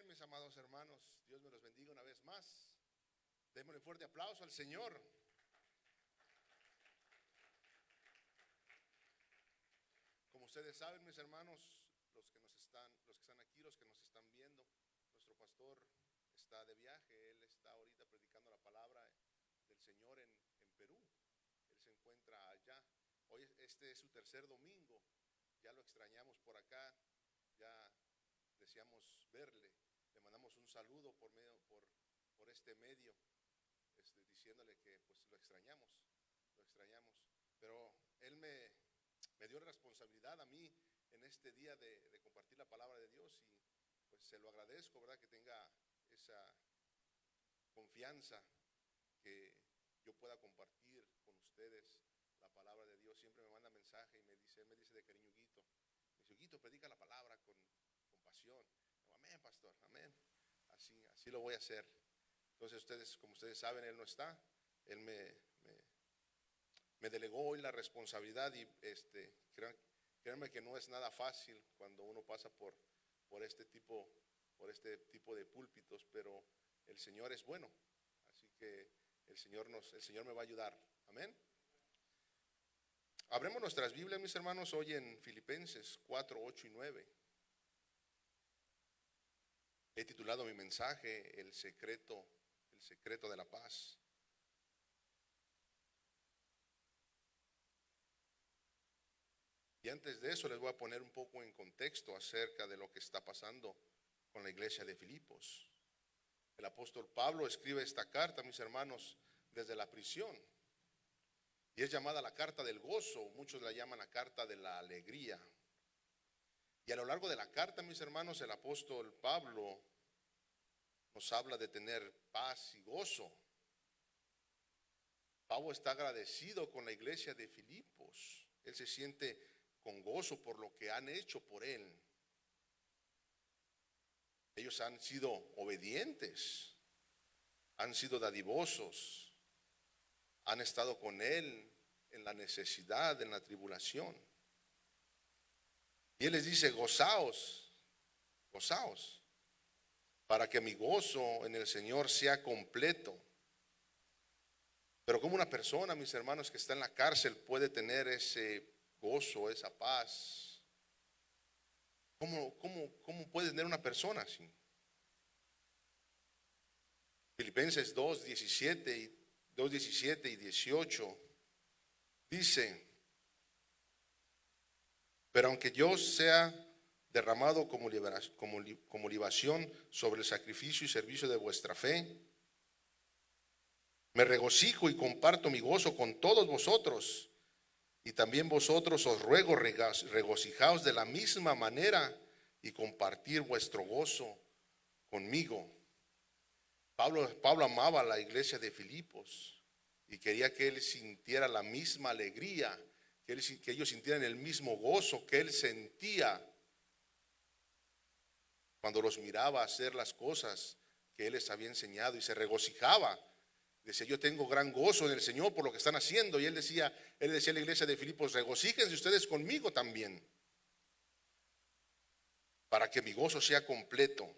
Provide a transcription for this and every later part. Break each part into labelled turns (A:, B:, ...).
A: Amén, mis amados hermanos. Dios me los bendiga una vez más. Démosle un fuerte aplauso al Señor. Como ustedes saben, mis hermanos, los que están aquí, los que nos están viendo, nuestro pastor está de viaje. Él está ahorita predicando la palabra del Señor en Perú. Él se encuentra allá. Hoy este es su tercer domingo. Ya lo extrañamos por acá. Ya deseamos verle. Le mandamos un saludo por este medio, diciéndole que pues lo extrañamos. Pero él me dio responsabilidad a mí en este día de compartir la palabra de Dios, y pues se lo agradezco, ¿verdad? Que tenga esa confianza, que yo pueda compartir con ustedes la palabra de Dios. Siempre me manda mensaje y él me dice de cariño, Huguito, Huguito, predica la palabra con pasión. Amén, pastor, amén. Así lo voy a hacer. Entonces como ustedes saben, él no está. Él me delegó hoy la responsabilidad, y créanme que no es nada fácil cuando uno pasa por este tipo de púlpitos, pero el Señor es bueno. Así que el Señor me va a ayudar. Amén. Abremos nuestras Biblias, mis hermanos, hoy en Filipenses 4, 8 y 9. He titulado mi mensaje El secreto de la paz. Y antes de eso les voy a poner un poco en contexto acerca de lo que está pasando con la iglesia de Filipos. El apóstol Pablo escribe esta carta, mis hermanos, desde la prisión. Y es llamada la carta del gozo, muchos la llaman la carta de la alegría. Y a lo largo de la carta, mis hermanos, el apóstol Pablo nos habla de tener paz y gozo. Pablo está agradecido con la iglesia de Filipos. Él se siente con gozo por lo que han hecho por él. Ellos han sido obedientes, han sido dadivosos, han estado con él en la necesidad, en la tribulación. Y él les dice: gozaos, para que mi gozo en el Señor sea completo. Pero como una persona, mis hermanos, que está en la cárcel puede tener ese gozo, esa paz? ¿Cómo puede tener una persona así? Filipenses 2:17 y 18 dice: pero aunque yo sea derramado como libación sobre el sacrificio y servicio de vuestra fe, me regocijo y comparto mi gozo con todos vosotros. Y también vosotros os ruego, regocijaos de la misma manera y compartir vuestro gozo conmigo. Pablo amaba a la iglesia de Filipos y quería que él sintiera la misma alegría, que ellos sintieran el mismo gozo que él sentía cuando los miraba hacer las cosas que él les había enseñado, y se regocijaba. Decía: yo tengo gran gozo en el Señor por lo que están haciendo. Y él decía a la iglesia de Filipos: regocíjense ustedes conmigo también, para que mi gozo sea completo.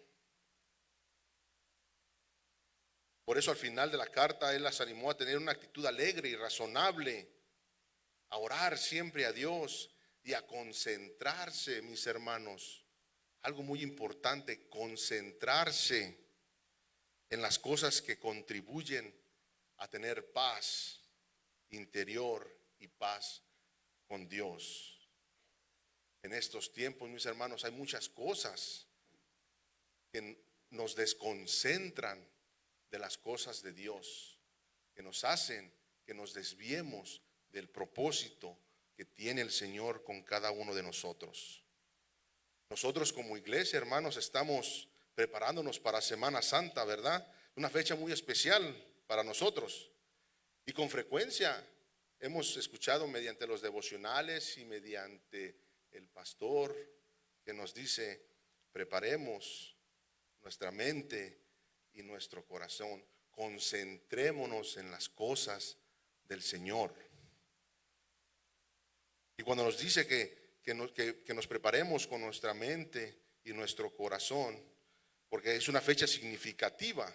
A: Por eso al final de la carta él las animó a tener una actitud alegre y razonable, a orar siempre a Dios y a concentrarse, mis hermanos. Algo muy importante: concentrarse en las cosas que contribuyen a tener paz interior y paz con Dios. En estos tiempos, mis hermanos, hay muchas cosas que nos desconcentran de las cosas de Dios, que nos hacen que nos desviemos del propósito que tiene el Señor con cada uno de nosotros. Nosotros como iglesia, hermanos, estamos preparándonos para Semana Santa, ¿verdad? Una fecha muy especial para nosotros. Y con frecuencia hemos escuchado mediante los devocionales y mediante el pastor que nos dice: preparemos nuestra mente y nuestro corazón, concentrémonos en las cosas del Señor. Y cuando nos dice que nos preparemos con nuestra mente y nuestro corazón, porque es una fecha significativa.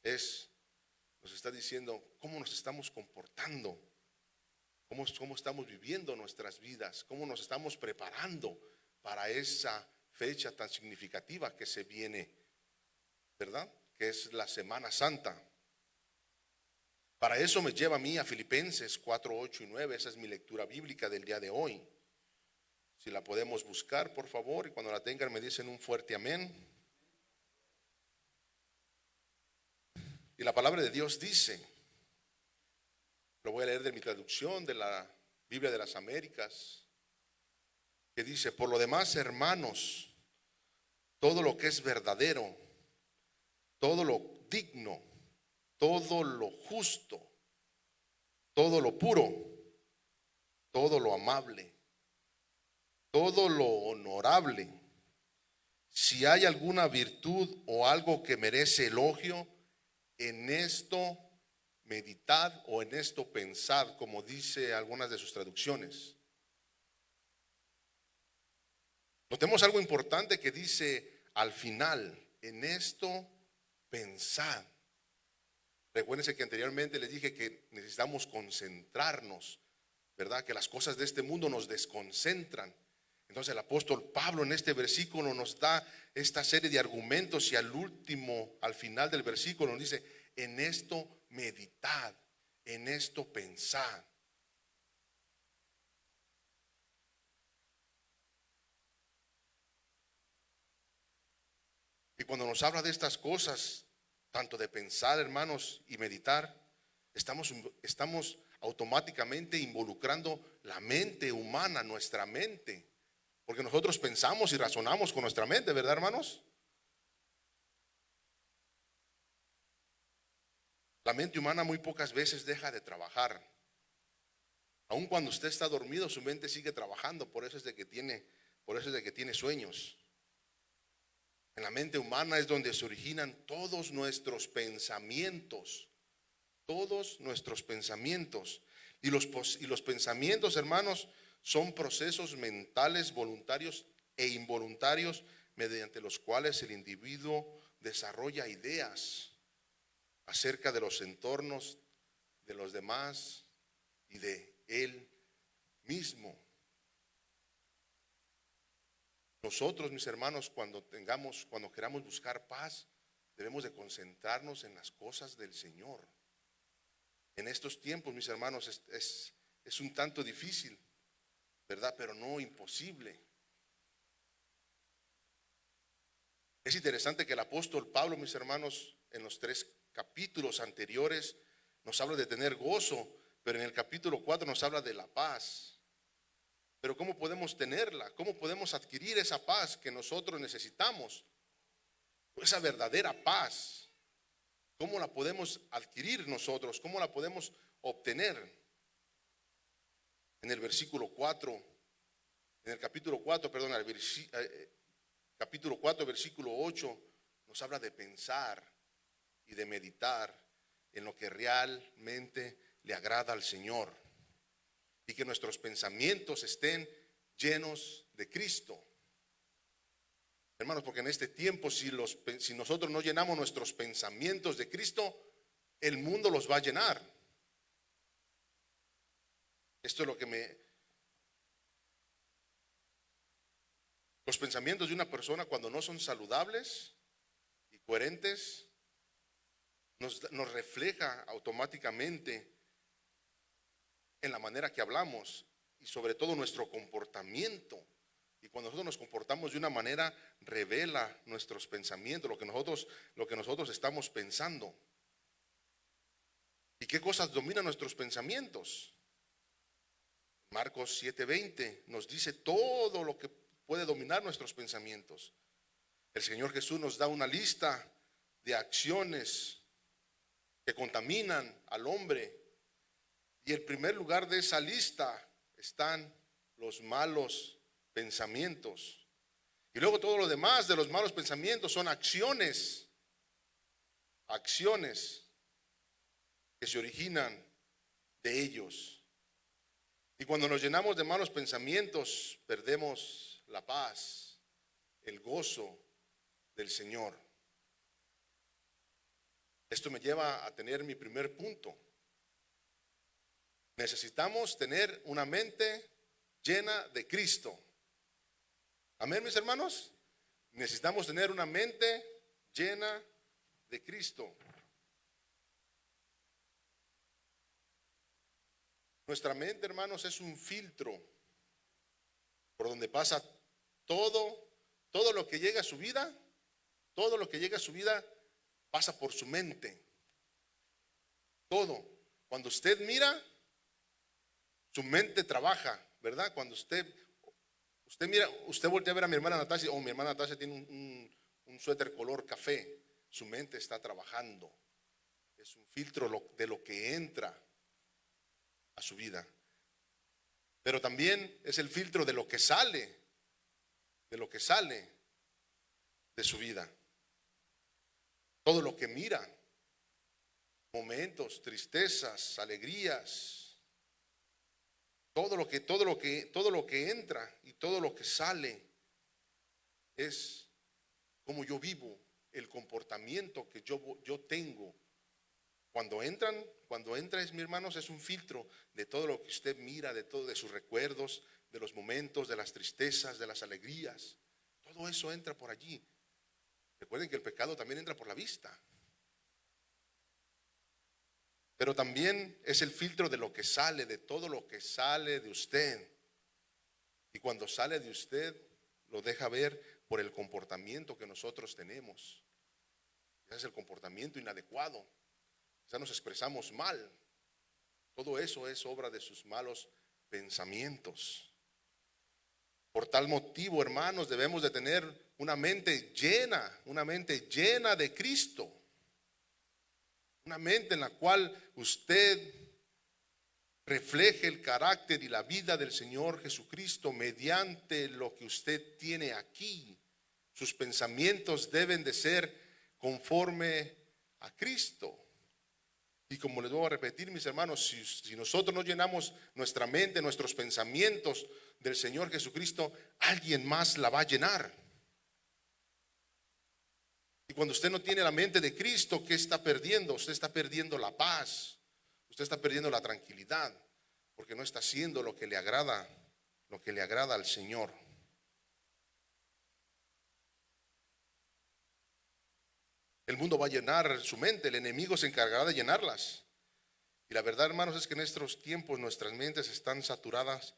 A: Nos está diciendo cómo nos estamos comportando, cómo estamos viviendo nuestras vidas, cómo nos estamos preparando para esa fecha tan significativa que se viene, ¿verdad? Que es la Semana Santa. Para eso me lleva a mí a Filipenses 4, 8 y 9. Esa es mi lectura bíblica del día de hoy. Si la podemos buscar, por favor, y cuando la tengan me dicen un fuerte amén. Y la palabra de Dios dice, lo voy a leer de mi traducción de la Biblia de las Américas, que dice: por lo demás, hermanos, todo lo que es verdadero, todo lo digno, todo lo justo, todo lo puro, todo lo amable, todo lo honorable, si hay alguna virtud o algo que merece elogio, en esto meditad o en esto pensad, como dice algunas de sus traducciones. Notemos algo importante que dice al final: en esto pensad. Recuérdense que anteriormente les dije que necesitamos concentrarnos, ¿verdad? Que las cosas de este mundo nos desconcentran. Entonces el apóstol Pablo en este versículo nos da esta serie de argumentos y al final del versículo nos dice: en esto meditad, en esto pensad. Y cuando nos habla de estas cosas, tanto de pensar, hermanos, y meditar, estamos automáticamente involucrando la mente humana, nuestra mente. Porque nosotros pensamos y razonamos con nuestra mente, ¿verdad, hermanos? La mente humana muy pocas veces deja de trabajar. Aun cuando usted está dormido, su mente sigue trabajando, por eso es de que tiene sueños. En la mente humana es donde se originan todos nuestros pensamientos. Todos nuestros pensamientos. Y los pensamientos, hermanos, son procesos mentales voluntarios e involuntarios mediante los cuales el individuo desarrolla ideas acerca de los entornos, de los demás y de él mismo. Nosotros, mis hermanos, cuando queramos buscar paz, debemos de concentrarnos en las cosas del Señor. En estos tiempos, mis hermanos, es un tanto difícil, ¿verdad? Pero no imposible. Es interesante que el apóstol Pablo, mis hermanos, en los 3 capítulos anteriores nos habla de tener gozo, pero en el capítulo 4 nos habla de la paz. Pero ¿cómo podemos tenerla? ¿Cómo podemos adquirir esa paz que nosotros necesitamos? Esa verdadera paz. ¿Cómo la podemos adquirir nosotros? ¿Cómo la podemos obtener? En el versículo 4, en el capítulo 4, perdón, capítulo 4, versículo 8, nos habla de pensar y de meditar en lo que realmente le agrada al Señor. Y que nuestros pensamientos estén llenos de Cristo. Hermanos, porque en este tiempo si nosotros no llenamos nuestros pensamientos de Cristo, el mundo los va a llenar. Esto es lo que los pensamientos de una persona, cuando no son saludables y coherentes, nos refleja automáticamente en la manera que hablamos y sobre todo nuestro comportamiento. Y cuando nosotros nos comportamos de una manera, revela nuestros pensamientos, lo que nosotros estamos pensando. ¿Y qué cosas dominan nuestros pensamientos? Marcos 7:20 nos dice todo lo que puede dominar nuestros pensamientos. El Señor Jesús nos da una lista de acciones que contaminan al hombre. Y en primer lugar de esa lista están los malos pensamientos. Y luego todo lo demás de los malos pensamientos son acciones que se originan de ellos. Y cuando nos llenamos de malos pensamientos, perdemos la paz, el gozo del Señor. Esto me lleva a tener mi primer punto. Necesitamos tener una mente llena de Cristo. Amén, mis hermanos. Necesitamos tener una mente llena de Cristo. Nuestra mente, hermanos, es un filtro por donde pasa todo lo que llega a su vida. Todo lo que llega a su vida pasa por su mente. Todo. Cuando usted mira, su mente trabaja, ¿verdad? Cuando usted mira, usted voltea a ver a mi hermana Natasha, mi hermana Natasha tiene un suéter color café. Su mente está trabajando. Es un filtro de lo que entra a su vida. Pero también es el filtro de lo que sale de su vida. Todo lo que mira, momentos, tristezas, alegrías, todo lo que entra y todo lo que sale es como yo vivo, el comportamiento que yo tengo. Cuando entra, mis hermanos, es un filtro de todo lo que usted mira, de sus recuerdos, de los momentos, de las tristezas, de las alegrías. Todo eso entra por allí. Recuerden que el pecado también entra por la vista. Pero también es el filtro de lo que sale, de todo lo que sale de usted. Y cuando sale de usted, lo deja ver por el comportamiento que nosotros tenemos. Ese es el comportamiento inadecuado. Ya nos expresamos mal. Todo eso es obra de sus malos pensamientos. Por tal motivo, hermanos, debemos de tener una mente llena de Cristo. Una mente en la cual usted refleje el carácter y la vida del Señor Jesucristo mediante lo que usted tiene aquí. Sus pensamientos deben de ser conforme a Cristo. Y como les voy a repetir, mis hermanos, si nosotros no llenamos nuestra mente, nuestros pensamientos del Señor Jesucristo, alguien más la va a llenar. Y cuando usted no tiene la mente de Cristo, ¿qué está perdiendo? Usted está perdiendo la paz, usted está perdiendo la tranquilidad, porque no está haciendo lo que le agrada al Señor. El mundo va a llenar su mente, el enemigo se encargará de llenarlas. Y la verdad, hermanos, es que en estos tiempos nuestras mentes están saturadas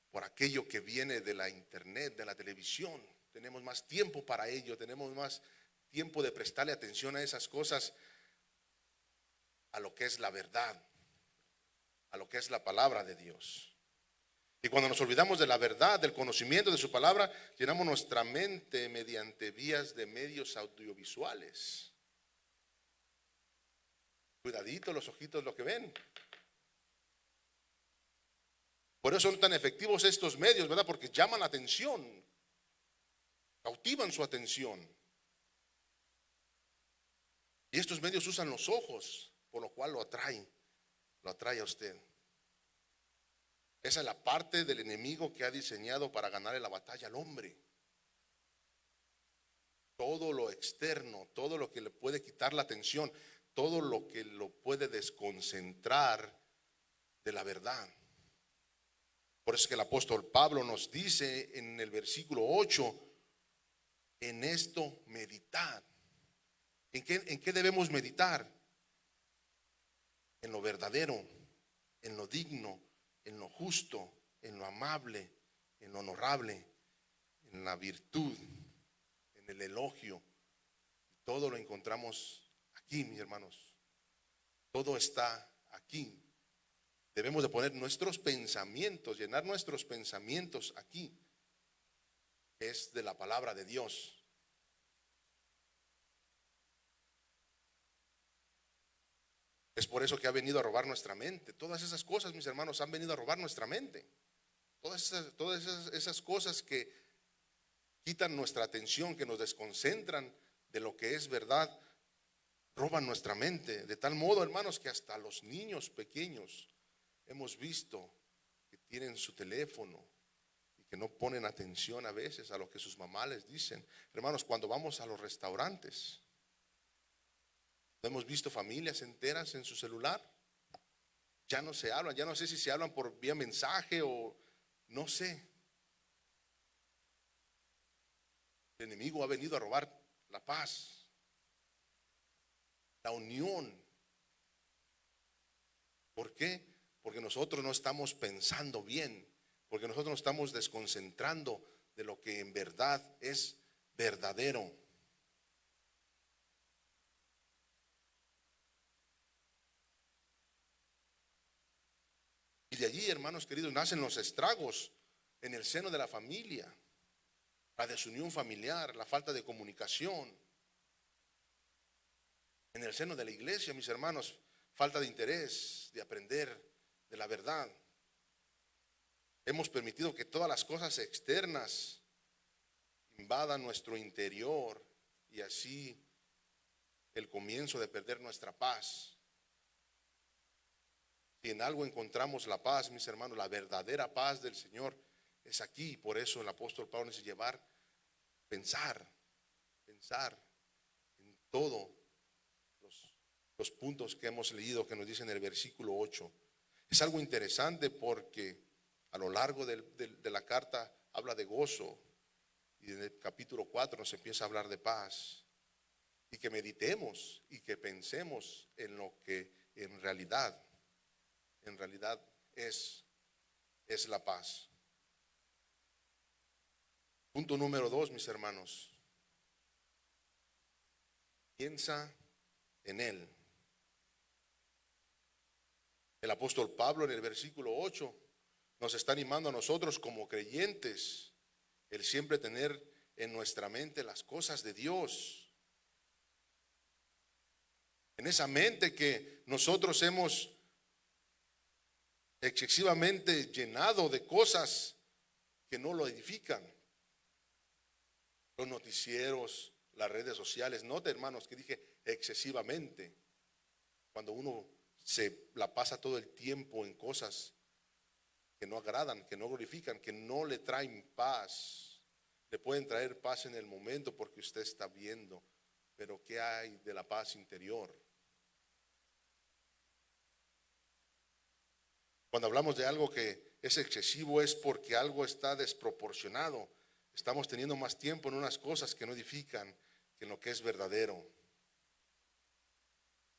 A: por aquello que viene de la internet, de la televisión. Tenemos más tiempo para ello, tenemos más tiempo de prestarle atención a esas cosas, a lo que es la verdad, a lo que es la palabra de Dios. Y cuando nos olvidamos de la verdad, del conocimiento de su palabra, llenamos nuestra mente mediante vías de medios audiovisuales. Cuidadito los ojitos lo que ven. Por eso son tan efectivos estos medios, ¿verdad? Porque llaman la atención, cautivan su atención. Y estos medios usan los ojos, por lo cual lo atrae a usted. Esa es la parte del enemigo que ha diseñado para ganarle la batalla al hombre. Todo lo externo, todo lo que le puede quitar la atención, todo lo que lo puede desconcentrar de la verdad. Por eso es que el apóstol Pablo nos dice en el versículo 8, en esto meditad. ¿En qué debemos meditar? En lo verdadero, en lo digno, en lo justo, en lo amable, en lo honorable, en la virtud, en el elogio. Todo lo encontramos aquí, mis hermanos. Todo está aquí. Debemos de poner nuestros pensamientos, llenar nuestros pensamientos aquí. Es de la palabra de Dios. Es por eso que ha venido a robar nuestra mente. Todas esas cosas, mis hermanos, han venido a robar nuestra mente. Todas esas cosas que quitan nuestra atención, que nos desconcentran de lo que es verdad, roban nuestra mente. De tal modo, hermanos, que hasta los niños pequeños hemos visto que tienen su teléfono y que no ponen atención a veces a lo que sus mamás les dicen. Hermanos, cuando vamos a los restaurantes, hemos visto familias enteras en su celular. Ya no se hablan, ya no sé si se hablan por vía mensaje o no sé. El enemigo ha venido a robar la paz, la unión. ¿Por qué? Porque nosotros no estamos pensando bien, porque nosotros nos estamos desconcentrando de lo que en verdad es verdadero. Y de allí, hermanos queridos, nacen los estragos en el seno de la familia, la desunión familiar, la falta de comunicación. En el seno de la iglesia, mis hermanos, falta de interés de aprender de la verdad. Hemos permitido que todas las cosas externas invadan nuestro interior y así el comienzo de perder nuestra paz. Si en algo encontramos la paz, mis hermanos, la verdadera paz del Señor es aquí. Por eso el apóstol Pablo dice pensar en todos los puntos que hemos leído que nos dice en el versículo 8. Es algo interesante porque a lo largo de la carta habla de gozo y en el capítulo 4 nos empieza a hablar de paz. Y que meditemos y que pensemos en lo que en realidad es la paz. Punto número 2, mis hermanos. Piensa en Él. El apóstol Pablo en el versículo 8 nos está animando a nosotros como creyentes el siempre tener en nuestra mente las cosas de Dios. En esa mente que nosotros hemos excesivamente llenado de cosas que no lo edifican. Los noticieros, las redes sociales. Note, hermanos, que dije excesivamente. Cuando uno se la pasa todo el tiempo en cosas que no agradan, que no glorifican, que no le traen paz. Le pueden traer paz en el momento porque usted está viendo, pero ¿qué hay de la paz interior? Cuando hablamos de algo que es excesivo es porque algo está desproporcionado. Estamos teniendo más tiempo en unas cosas que no edifican que en lo que es verdadero.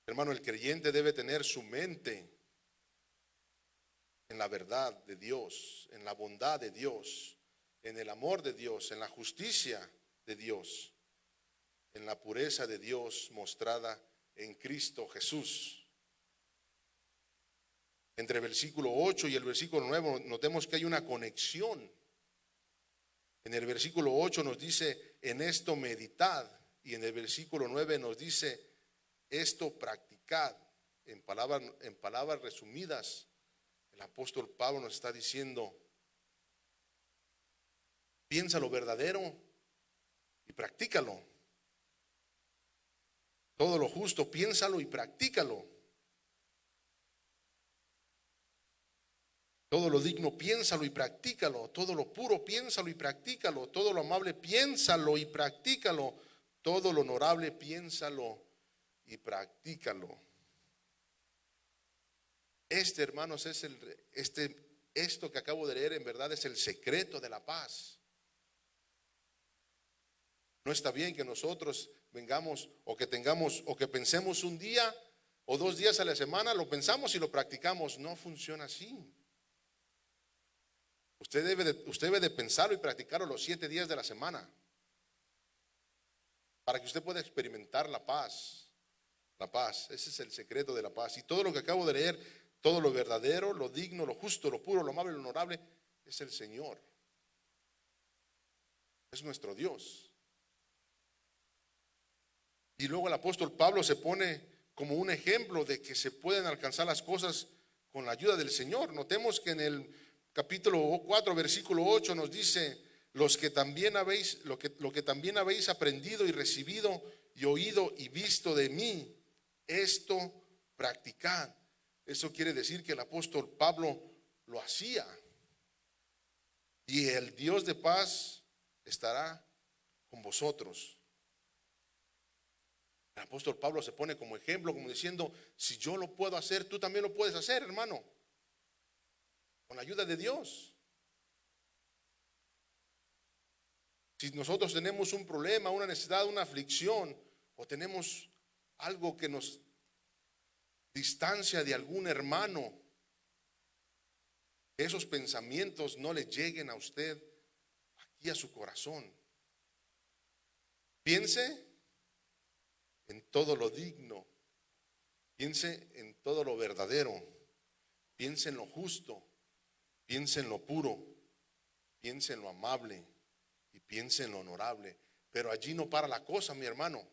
A: Hermano, el creyente debe tener su mente en la verdad de Dios, en la bondad de Dios, en el amor de Dios, en la justicia de Dios, en la pureza de Dios mostrada en Cristo Jesús. Entre el versículo 8 y el versículo 9 notemos que hay una conexión. En el versículo 8 nos dice, en esto meditad, y en el versículo 9 nos dice, esto practicad. En palabras resumidas, el apóstol Pablo nos está diciendo, piensa lo verdadero y practícalo. Todo lo justo, piénsalo y practícalo. Todo lo digno, piénsalo y practícalo. Todo lo puro, piénsalo y practícalo. Todo lo amable, piénsalo y practícalo. Todo lo honorable, piénsalo y practícalo. Hermanos, esto que acabo de leer en verdad es el secreto de la paz. No está bien que nosotros vengamos o que tengamos o que pensemos un día o 2 días a la semana, lo pensamos y lo practicamos. No funciona así. Usted debe de pensarlo y practicarlo los 7 días de la semana para que usted pueda experimentar la paz. La paz, ese es el secreto de la paz. Y todo lo que acabo de leer, todo lo verdadero, lo digno, lo justo, lo puro, lo amable, lo honorable, es el Señor. Es nuestro Dios. Y luego el apóstol Pablo se pone como un ejemplo de que se pueden alcanzar las cosas con la ayuda del Señor. Notemos que en el capítulo 4, versículo 8 nos dice, lo que también habéis aprendido y recibido y oído y visto de mí, esto practicad. Eso quiere decir que el apóstol Pablo lo hacía. y el Dios de paz estará con vosotros. El apóstol Pablo se pone como ejemplo, como diciendo, si yo lo puedo hacer, tú también lo puedes hacer, hermano, con la ayuda de Dios. Si nosotros tenemos un problema, una necesidad, una aflicción, o tenemos algo que nos distancia de algún hermano, que esos pensamientos no le lleguen a usted aquí a su corazón. Piense en todo lo digno, piense en todo lo verdadero, piense en lo justo, piense en lo puro, piense en lo amable y piense en lo honorable. Pero allí no para la cosa, mi hermano.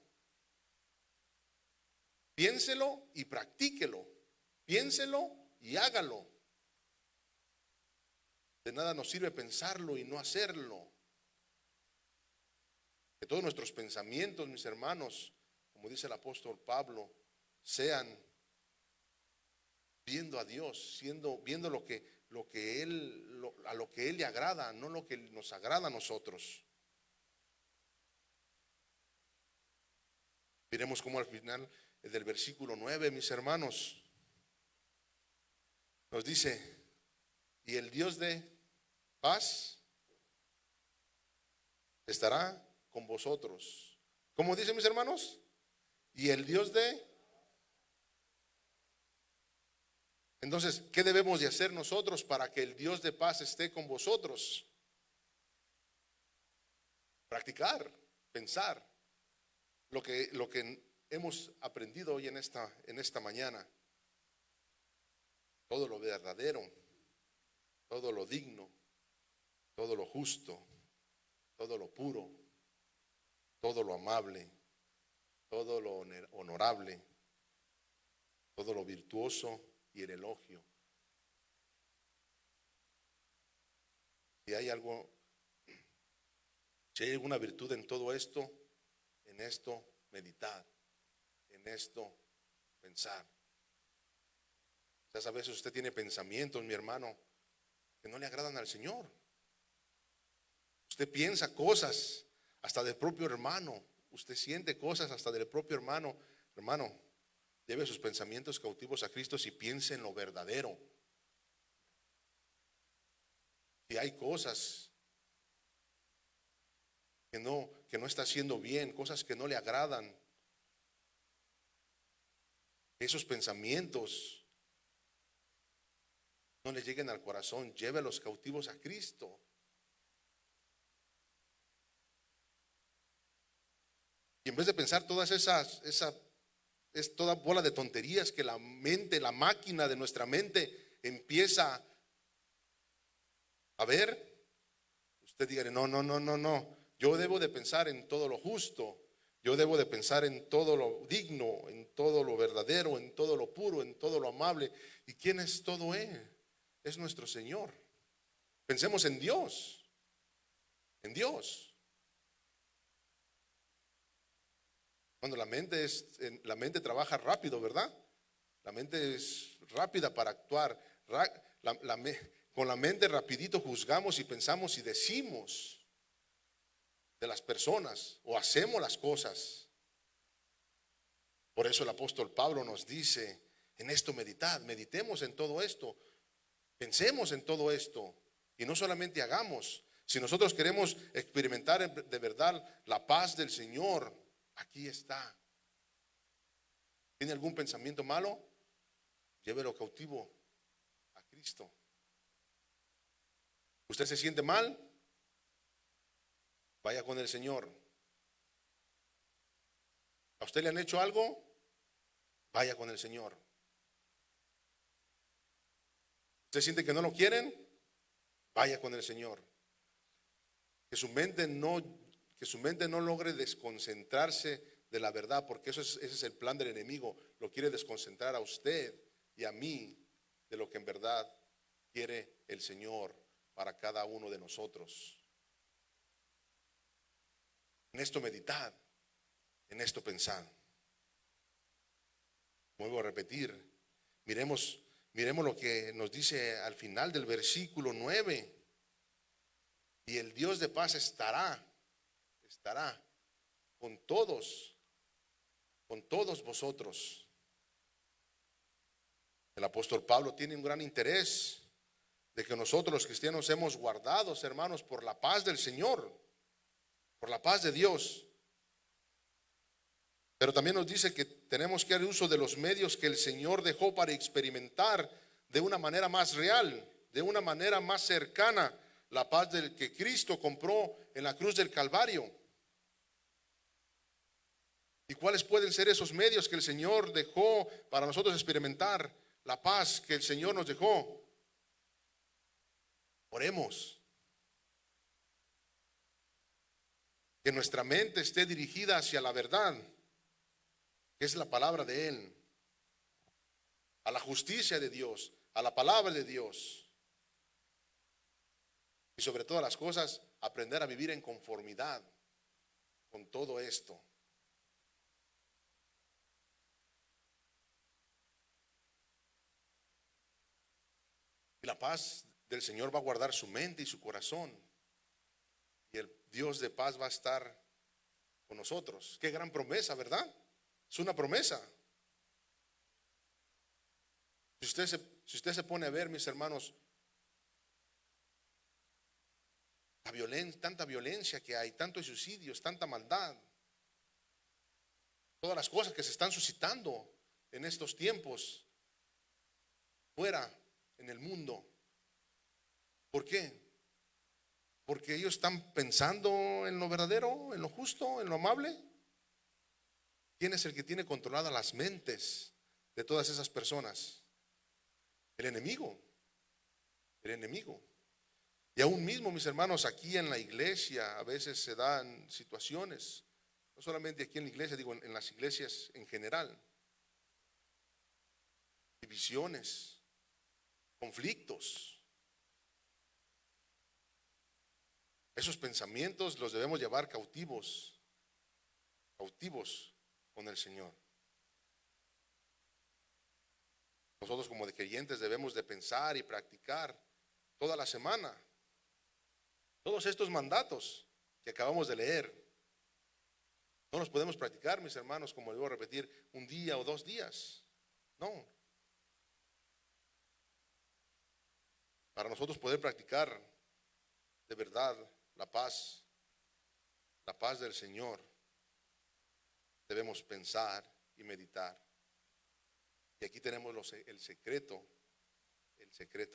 A: Piénselo y practíquelo, piénselo y hágalo. De nada nos sirve pensarlo y no hacerlo. Que todos nuestros pensamientos, mis hermanos, como dice el apóstol Pablo, sean viendo a Dios, viendo a lo que Él le agrada, no lo que nos agrada a nosotros. Miremos cómo al final del versículo 9, mis hermanos, nos dice, y el Dios de paz estará con vosotros. ¿Cómo dice, mis hermanos? Y el Dios de... Entonces, ¿qué debemos de hacer nosotros para que el Dios de paz esté con vosotros? Practicar, pensar lo que hemos aprendido hoy en esta mañana. Todo lo verdadero, todo lo digno, todo lo justo, todo lo puro, todo lo amable, todo lo honorable, todo lo virtuoso y el elogio. Si hay alguna virtud en todo esto, en esto meditar, en esto pensar. A veces usted tiene pensamientos, mi hermano, que no le agradan al Señor. Usted piensa cosas hasta del propio hermano. Usted siente cosas hasta del propio hermano. Hermano, lleve sus pensamientos cautivos a Cristo y piense en lo verdadero. Si hay cosas que no está haciendo bien, cosas que no le agradan, esos pensamientos no le lleguen al corazón, lleve a los cautivos a Cristo. Y en vez de pensar todas es toda bola de tonterías que la máquina de nuestra mente empieza a ver, usted diga, no, yo debo de pensar en todo lo justo, yo debo de pensar en todo lo digno, en todo lo verdadero, en todo lo puro, en todo lo amable. ¿Y quién es todo Él? Es nuestro Señor. Pensemos en Dios, en Dios. Cuando la mente trabaja rápido, ¿verdad? La mente es rápida para actuar. Con la mente rapidito juzgamos y pensamos y decimos de las personas o hacemos las cosas. Por eso el apóstol Pablo nos dice, en esto meditemos en todo esto, pensemos en todo esto y no solamente hagamos. Si nosotros queremos experimentar de verdad la paz del Señor, aquí está. ¿Tiene algún pensamiento malo? Llévelo cautivo a Cristo. ¿Usted se siente mal? Vaya con el Señor. ¿A usted le han hecho algo? Vaya con el Señor. ¿Usted siente que no lo quieren? Vaya con el Señor. Que su mente no logre desconcentrarse de la verdad, porque ese es el plan del enemigo. Lo quiere desconcentrar a usted y a mí de lo que en verdad quiere el Señor para cada uno de nosotros. En esto meditad, en esto pensad. Vuelvo a repetir, miremos lo que nos dice al final del versículo 9. Y el Dios de paz estará con todos vosotros. El apóstol Pablo tiene un gran interés de que nosotros los cristianos seamos guardados, hermanos, por la paz del Señor, por la paz de Dios. Pero también nos dice que tenemos que hacer uso de los medios que el Señor dejó para experimentar de una manera más real, de una manera más cercana, la paz del que Cristo compró en la cruz del Calvario. ¿Y cuáles pueden ser esos medios que el Señor dejó para nosotros experimentar la paz que el Señor nos dejó? Oremos. Que nuestra mente esté dirigida hacia la verdad, que es la palabra de Él, a la justicia de Dios, a la palabra de Dios. Y sobre todas las cosas, aprender a vivir en conformidad con todo esto. Y la paz del Señor va a guardar su mente y su corazón. Y el Dios de paz va a estar con nosotros. Qué gran promesa, ¿verdad? Es una promesa. Si usted se pone a ver, mis hermanos, tanta violencia que hay, tantos suicidios, tanta maldad, todas las cosas que se están suscitando en estos tiempos fuera en el mundo. ¿Por qué? Porque ellos están pensando en lo verdadero, en lo justo, en lo amable. ¿Quién es el que tiene controladas las mentes de todas esas personas? El enemigo. El enemigo. Y aún mismo, mis hermanos, aquí en la iglesia a veces se dan situaciones, no solamente aquí en la iglesia, digo en las iglesias en general, divisiones, conflictos. Esos pensamientos los debemos llevar cautivos con el Señor. Nosotros como de creyentes debemos de pensar y practicar toda la semana todos estos mandatos que acabamos de leer. No los podemos practicar, mis hermanos, como debo repetir, un día o 2 días. No. Para nosotros poder practicar de verdad la paz del Señor, debemos pensar y meditar. Y aquí tenemos el secreto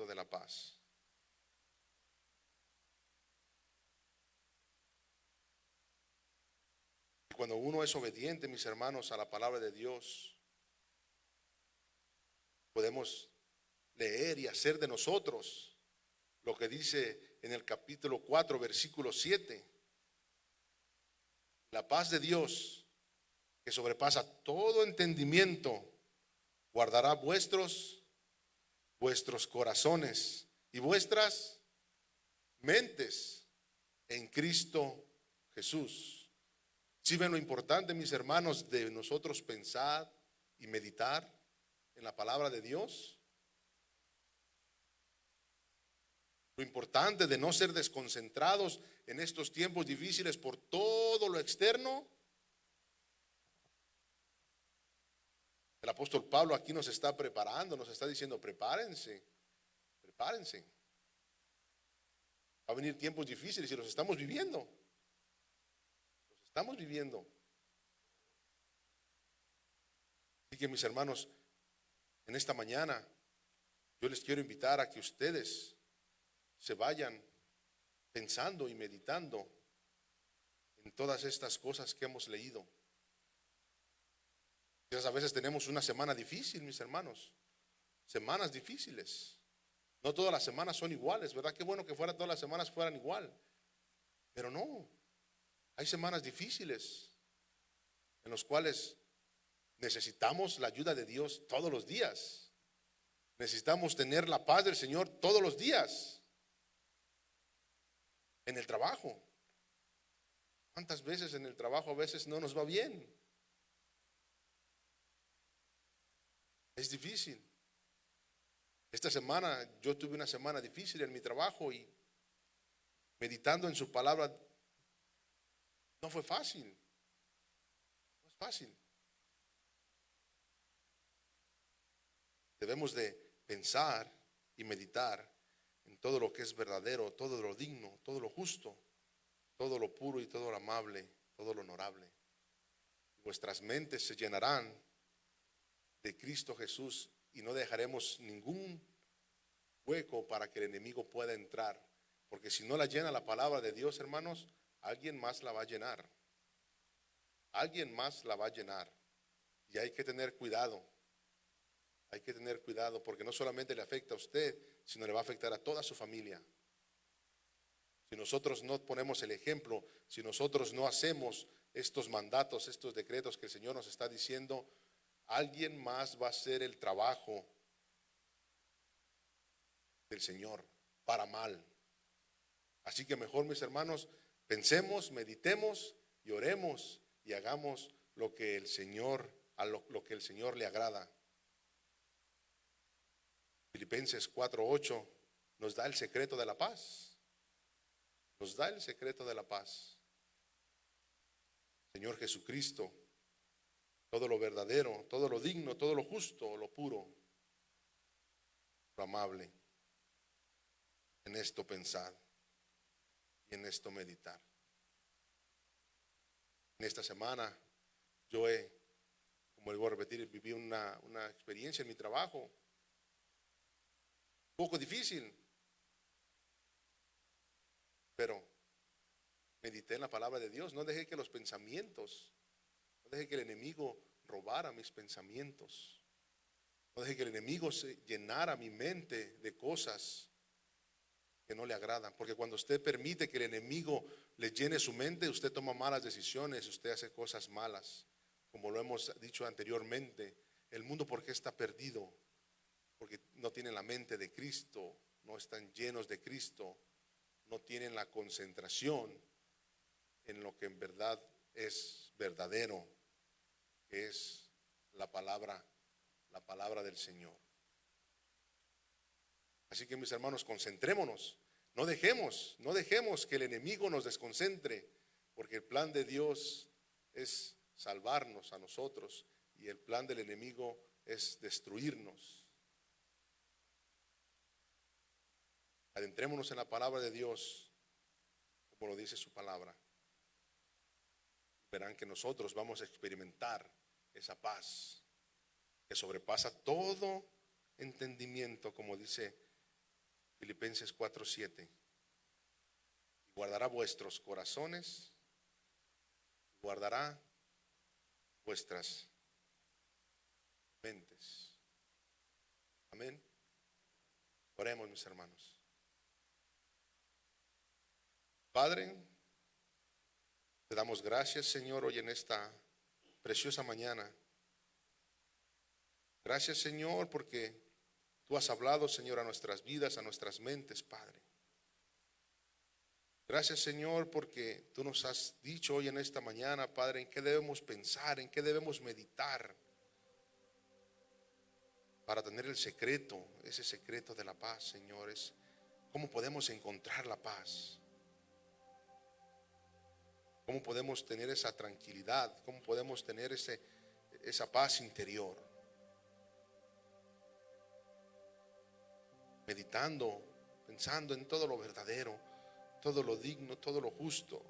A: de la paz. Y cuando uno es obediente, mis hermanos, a la palabra de Dios, podemos leer y hacer de nosotros lo que dice en el capítulo 4, versículo 7. La paz de Dios, que sobrepasa todo entendimiento, guardará vuestros corazones y vuestras mentes en Cristo Jesús. ¿Sí ven lo importante, mis hermanos, de nosotros pensar y meditar en la palabra de Dios? Lo importante de no ser desconcentrados en estos tiempos difíciles por todo lo externo. El apóstol Pablo aquí nos está preparando, nos está diciendo, prepárense. Va a venir tiempos difíciles y los estamos viviendo. Así que, mis hermanos, en esta mañana yo les quiero invitar a que ustedes se vayan pensando y meditando en todas estas cosas que hemos leído. Quizás a veces tenemos una semana difícil, mis hermanos, semanas difíciles. No todas las semanas son iguales, ¿verdad? Qué bueno que todas las semanas fueran igual. Pero no, hay semanas difíciles en las cuales necesitamos la ayuda de Dios todos los días. Necesitamos tener la paz del Señor todos los días. En el trabajo. ¿Cuántas veces en el trabajo a veces no nos va bien? Es difícil. Esta semana yo tuve una semana difícil en mi trabajo y meditando en su palabra, no fue fácil. No es fácil. Debemos de pensar y meditar en todo lo que es verdadero, todo lo digno, todo lo justo, todo lo puro y todo lo amable, todo lo honorable. Vuestras mentes se llenarán de Cristo Jesús y no dejaremos ningún hueco para que el enemigo pueda entrar. Porque si no la llena la palabra de Dios, hermanos, alguien más la va a llenar. Alguien más la va a llenar. Y hay que tener cuidado. Hay que tener cuidado porque no solamente le afecta a usted, sino le va a afectar a toda su familia. Si nosotros no ponemos el ejemplo, si nosotros no hacemos estos mandatos, estos decretos que el Señor nos está diciendo, alguien más va a hacer el trabajo del Señor para mal. Así que mejor, mis hermanos, pensemos, meditemos y oremos y hagamos lo que el Señor, lo que el Señor le agrada. Filipenses 4:8 nos da el secreto de la paz. Nos da el secreto de la paz. Señor Jesucristo, todo lo verdadero, todo lo digno, todo lo justo, lo puro, lo amable, en esto pensad y en esto meditar. En esta semana yo como vuelvo a repetir, viví una experiencia en mi trabajo, un poco difícil, pero medité en la palabra de Dios. No dejé que los pensamientos, no dejé que el enemigo robara mis pensamientos. No dejé que el enemigo se llenara mi mente de cosas que no le agradan. Porque cuando usted permite que el enemigo le llene su mente, usted toma malas decisiones, usted hace cosas malas. Como lo hemos dicho anteriormente, el mundo, ¿por qué está perdido? Porque no tienen la mente de Cristo, no están llenos de Cristo, no tienen la concentración en lo que en verdad es verdadero, que es la palabra del Señor. Así que, mis hermanos, concentrémonos, no dejemos que el enemigo nos desconcentre, porque el plan de Dios es salvarnos a nosotros y el plan del enemigo es destruirnos. Adentrémonos en la palabra de Dios, como lo dice su palabra. Verán que nosotros vamos a experimentar esa paz que sobrepasa todo entendimiento, como dice Filipenses 4:7. Guardará vuestros corazones, guardará vuestras mentes. Amén. Oremos, mis hermanos. Padre, te damos gracias, Señor, hoy en esta preciosa mañana. Gracias, Señor, porque tú has hablado, Señor, a nuestras vidas, a nuestras mentes, Padre. Gracias, Señor, porque tú nos has dicho hoy en esta mañana, Padre, en qué debemos pensar, en qué debemos meditar para tener el secreto, ese secreto de la paz, señores. ¿Cómo podemos encontrar la paz? ¿Cómo podemos tener esa tranquilidad? ¿Cómo podemos tener esa paz interior? Meditando, pensando en todo lo verdadero, todo lo digno, todo lo justo,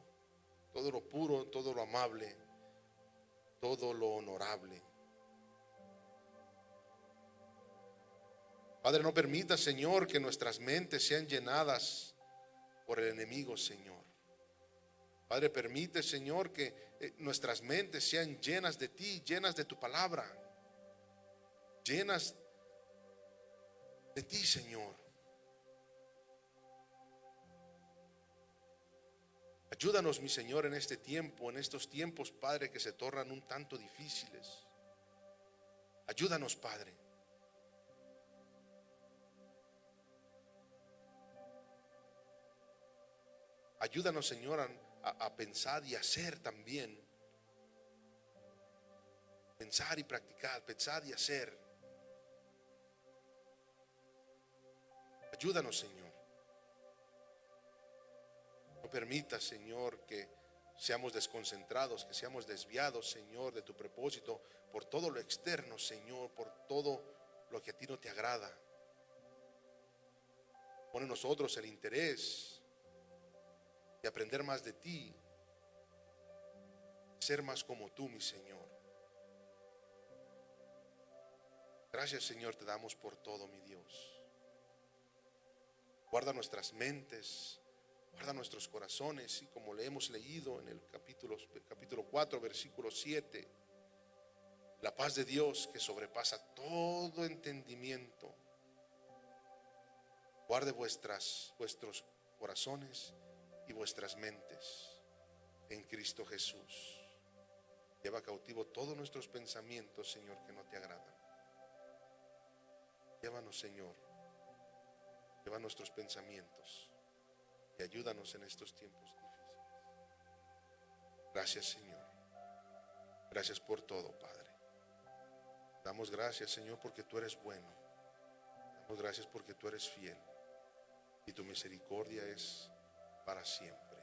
A: todo lo puro, todo lo amable, todo lo honorable. Padre, no permita, Señor, que nuestras mentes sean llenadas por el enemigo, Señor. Padre, permite, Señor, que nuestras mentes sean llenas de ti, llenas de tu palabra, llenas de ti, Señor. Ayúdanos, mi Señor, en este tiempo, en estos tiempos, Padre, que se tornan un tanto difíciles. Ayúdanos, Padre. Ayúdanos, Señor, a pensar y hacer también. Pensar y practicar, pensar y hacer. Ayúdanos, Señor. No permitas, Señor, que seamos desconcentrados, que seamos desviados, Señor, de tu propósito por todo lo externo, Señor, por todo lo que a ti no te agrada. Pon en nosotros el interés de aprender más de ti, ser más como tú, mi Señor. Gracias, Señor, te damos por todo, mi Dios. Guarda nuestras mentes, guarda nuestros corazones, y como le hemos leído en el capítulo 4, versículo 7, la paz de Dios que sobrepasa todo entendimiento, guarde vuestros corazones y vuestras mentes en Cristo Jesús. Lleva cautivo todos nuestros pensamientos, Señor, que no te agradan. Llévanos, Señor, lleva nuestros pensamientos y ayúdanos en estos tiempos difíciles. Gracias, Señor. Gracias por todo, Padre. Damos gracias, Señor, porque tú eres bueno. Damos gracias porque tú eres fiel y tu misericordia es para siempre.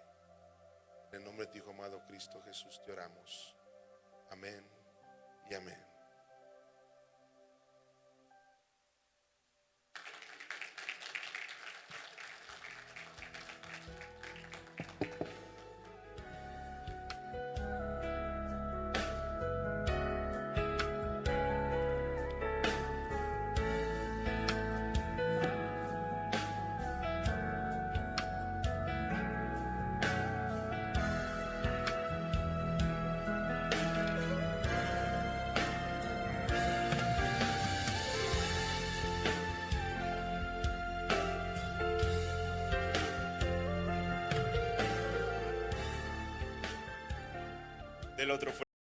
A: En el nombre de tu Hijo amado Cristo Jesús te oramos. Amén y amén.
B: Del otro